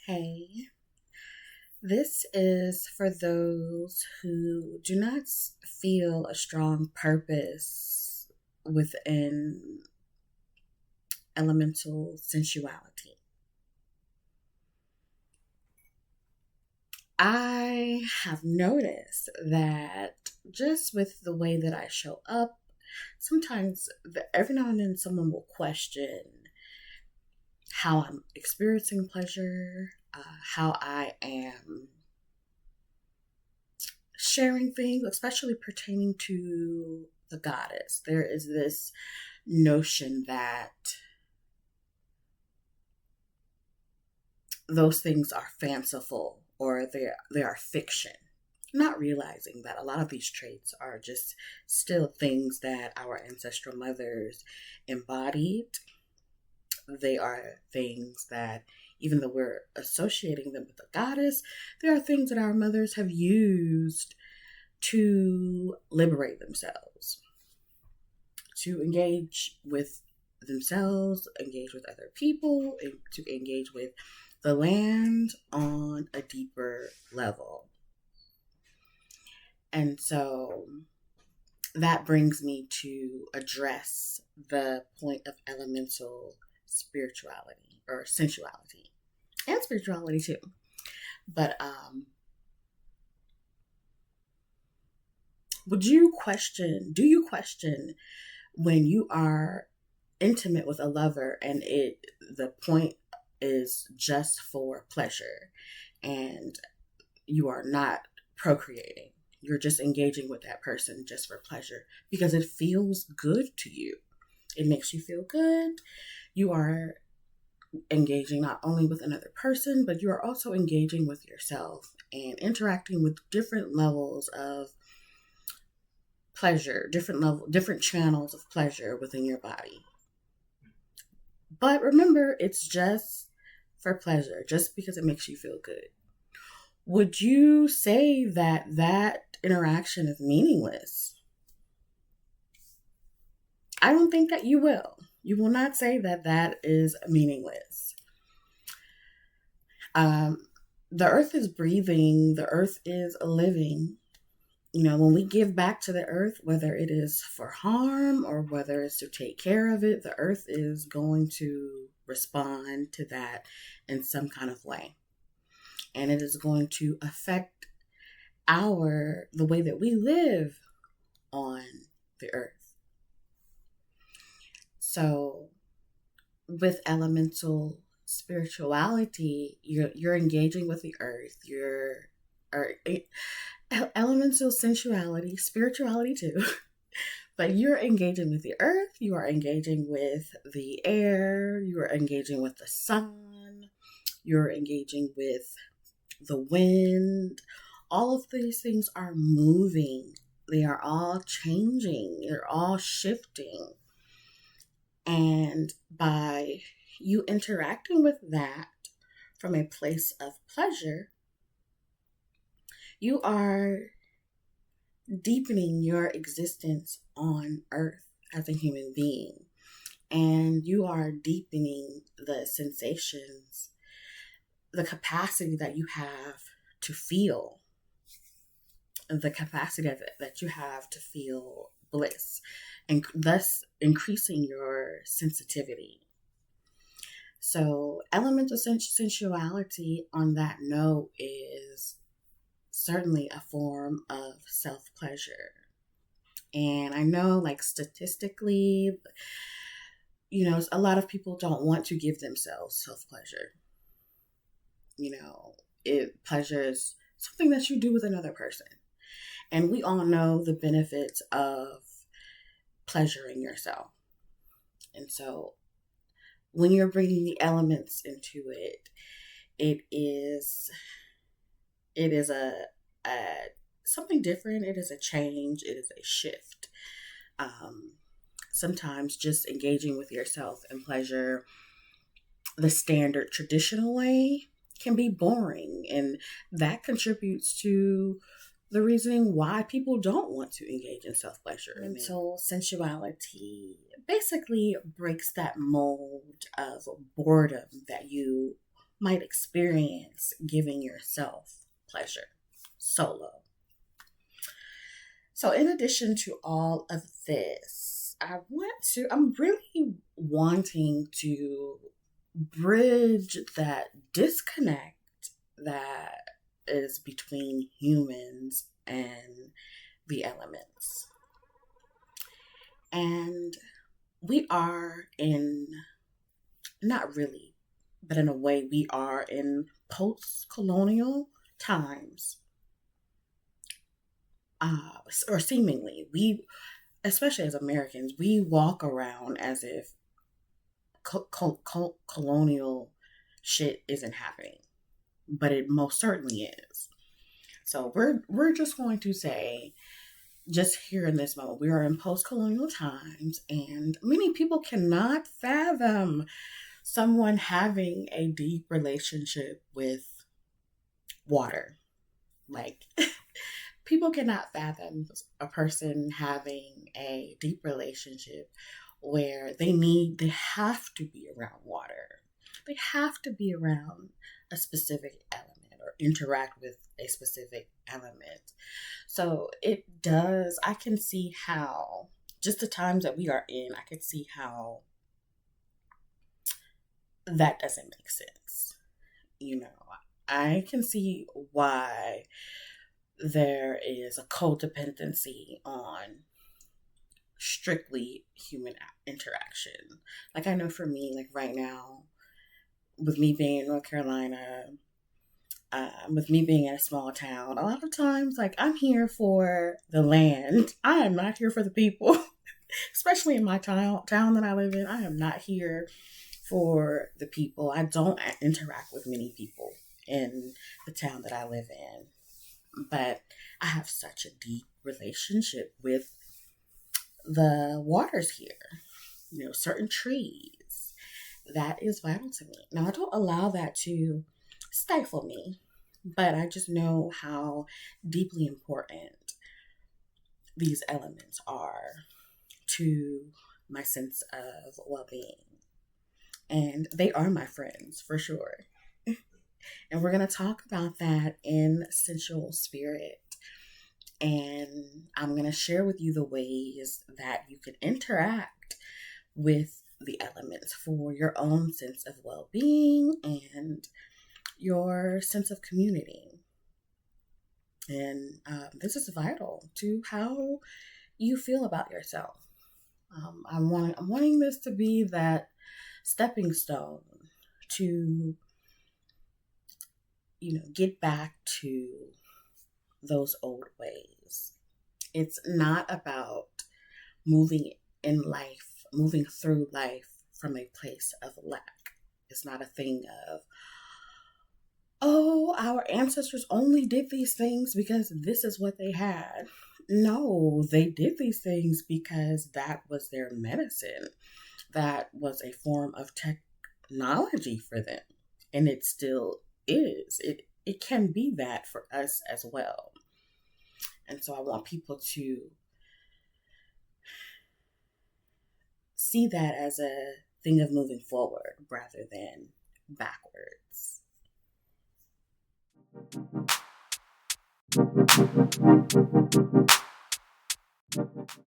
Hey, this is for those who do not feel a strong purpose within elemental sensuality. I have noticed that just with the way that I show up, sometimes every now and then someone will question how I'm experiencing pleasure, how I am sharing things, especially pertaining to the goddess. There is this notion that those things are fanciful or they are fiction. Not realizing that a lot of these traits are just still things that our ancestral mothers embodied. They are things that, even though we're associating them with the goddess, they are things that our mothers have used to liberate themselves, to engage with themselves, engage with other people, and to engage with the land on a deeper level. And so that brings me to address the point of elemental spirituality or sensuality and spirituality too. But do you question when you are intimate with a lover and the point is just for pleasure and you are not procreating? You're just engaging with that person just for pleasure because it feels good to you. It makes you feel good. You are engaging not only with another person, but you are also engaging with yourself and interacting with different levels of pleasure, different channels of pleasure within your body. But remember, it's just for pleasure, just because it makes you feel good. Would you say that interaction is meaningless? I don't think that you will. You will not say that is meaningless. The earth is breathing. The earth is living. When we give back to the earth, whether it is for harm or whether it's to take care of it, the earth is going to respond to that in some kind of way. And it is going to affect the way that we live on the earth. So with elemental spirituality, you're engaging with the earth. Elemental sensuality, spirituality too. But you're engaging with the earth, you are engaging with the air, you are engaging with the sun, you're engaging with the wind. All of these things are moving. They are all changing. They're all shifting. And by you interacting with that from a place of pleasure, you are deepening your existence on earth as a human being. And you are deepening the sensations, the capacity that you have to feel, the capacity that you have to feel bliss, and thus increasing your sensitivity. So elemental sensuality on that note is certainly a form of self-pleasure. And I know, like, statistically, a lot of people don't want to give themselves self-pleasure. Pleasure is something that you do with another person. And we all know the benefits of pleasuring yourself. And so when you're bringing the elements into it, it is a something different. It is a change. It is a shift. Sometimes just engaging with yourself in pleasure the standard traditional way can be boring, and that contributes to the reasoning why people don't want to engage in self-pleasure. And so sensuality basically breaks that mold of boredom that you might experience giving yourself pleasure solo. So, in addition to all of this, I'm really wanting to bridge that disconnect that is between humans and the elements. And we are in, not really, but in a way, we are in post colonial times, or seemingly. Especially as Americans, we walk around as if colonial shit isn't happening, but it most certainly is. So we're just going to say, just here in this moment, we are in post-colonial times, and many people cannot fathom someone having a deep relationship with water. Like, people cannot fathom a person having a deep relationship where they have to be around water. They have to be around a specific element or interact with a specific element. So I can see how, just the times that we are in, I can see how that doesn't make sense. I can see why there is a codependency on strictly human interaction. Like, I know for me, like right now, with me being in North Carolina, with me being in a small town, a lot of times, like, I'm here for the land. I am not here for the people. Especially in my town that I live in, I am not here for the people. I don't interact with many people in the town that I live in. But I have such a deep relationship with the waters here, certain trees. That is vital to me. Now, I don't allow that to stifle me, but I just know how deeply important these elements are to my sense of well-being. And they are my friends, for sure. And we're going to talk about that in Sensual Spirit. And I'm going to share with you the ways that you can interact with the elements for your own sense of well-being and your sense of community. And this is vital to how you feel about yourself. I'm wanting this to be that stepping stone to, get back to those old ways. It's not about moving through life from a place of lack. It's not a thing of, oh, our ancestors only did these things because this is what they had. No, they did these things because that was their medicine. That was a form of technology for them. And it still is. It can be that for us as well. And so I want people to see that as a thing of moving forward rather than backwards.